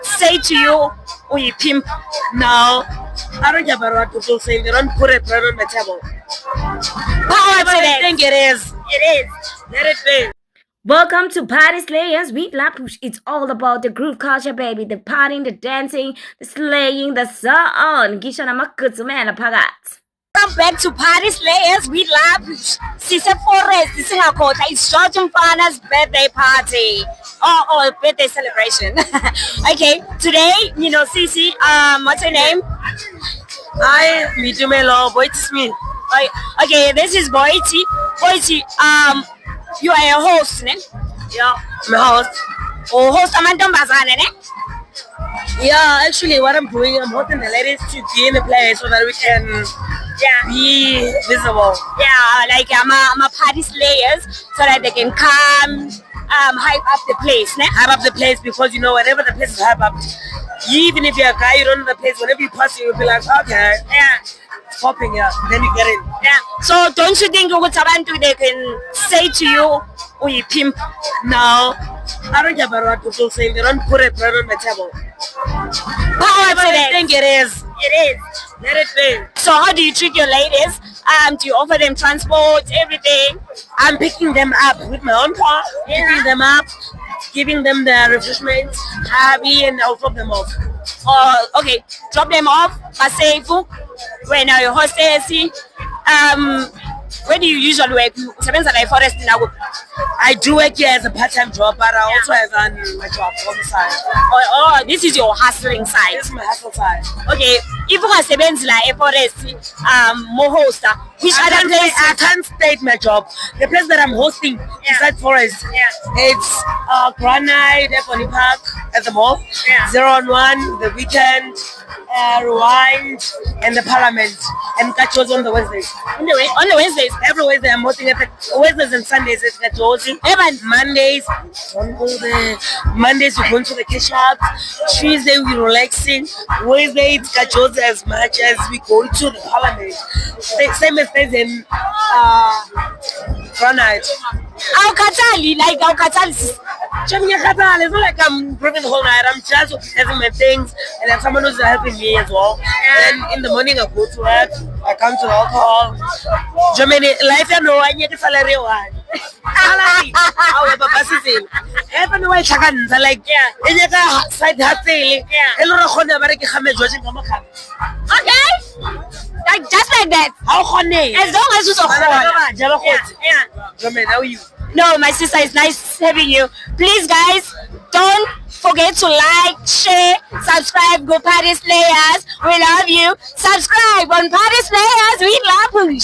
say to you, "We pimp." No, I don't care about what people say. They don't put it right on the table. Power to I think it is. It is. Let it be. Welcome to Party Slayers with Lapush. It's all about the groove culture, baby. The partying, the dancing, the slaying, the so on. Gisha na makutsumela pagat. Welcome back to Party Slayers with Lapush. Sise Forest, Singapore. It's George Mfana's birthday party. Oh, birthday celebration. Okay, today, Sisi, what's your name? Hi, Mijumelo, Boity Smith. Okay, this is Boity. Boity, you are a host, ne? Yeah, I'm a host. Oh, host amantombazane, ne? Yeah, actually, what I'm doing, I'm hosting the ladies to be in the place so that we can be visible. Yeah, like I'm a party slayers so that they can come, hype up the place, ne? Hype up the place because whenever the place is hype up, even if you're a guy, you don't know the place. Whenever you pass it, you'll be like, okay, yeah, it's popping, yeah. Then you get in. Yeah. So don't you think they can say to you, "We pimp"? No, I don't care about what people say. They don't put it right on the table. Power to I think it is. It is. Let it be. So how do you treat your ladies? Do you offer them transport, everything? I'm picking them up with my own car, picking them up, giving them the refreshments, happy, and I'll drop them off. Okay, drop them off. Masefu. When are your hostess? Where do you usually work? Forest in Agu. I do work here as a part-time job, but I also have my job on the side. This is your hustling side. This is my hustle side. Okay, if you are a forest, more host, which other place? I can't state my job. The place that I'm hosting beside Forest, it's Granite, Ebony Park at the mall, 0-on-1, the weekend, Rewind, and the Parliament, and Kachos on the Wednesdays. On the Wednesdays? Every Wednesday I'm hosting at Wednesdays and Sundays at Kachos. Mondays, don't go there. Mondays we go to the cash shops. Tuesday we're relaxing. Wednesday it's Kachos as much as we go to the Parliament. Same as days in Granite. How Katali? It's not like I'm working the whole night. I'm just having my things, and then someone who's helping me as well. And in the morning I go to work. I come to the alcohol. Germany, life I know I need a salary one. Our papa says, "Every way chaganza like in your side hustle. Hello, Khona, but I can't judge him. Okay, like just like that. How Khone? As long as you're Germany, how are you? No, my sister, it's nice having you. Please, guys, don't forget to like, share, subscribe. Go Party Slayers. We love you. Subscribe on Party Slayers. We love you.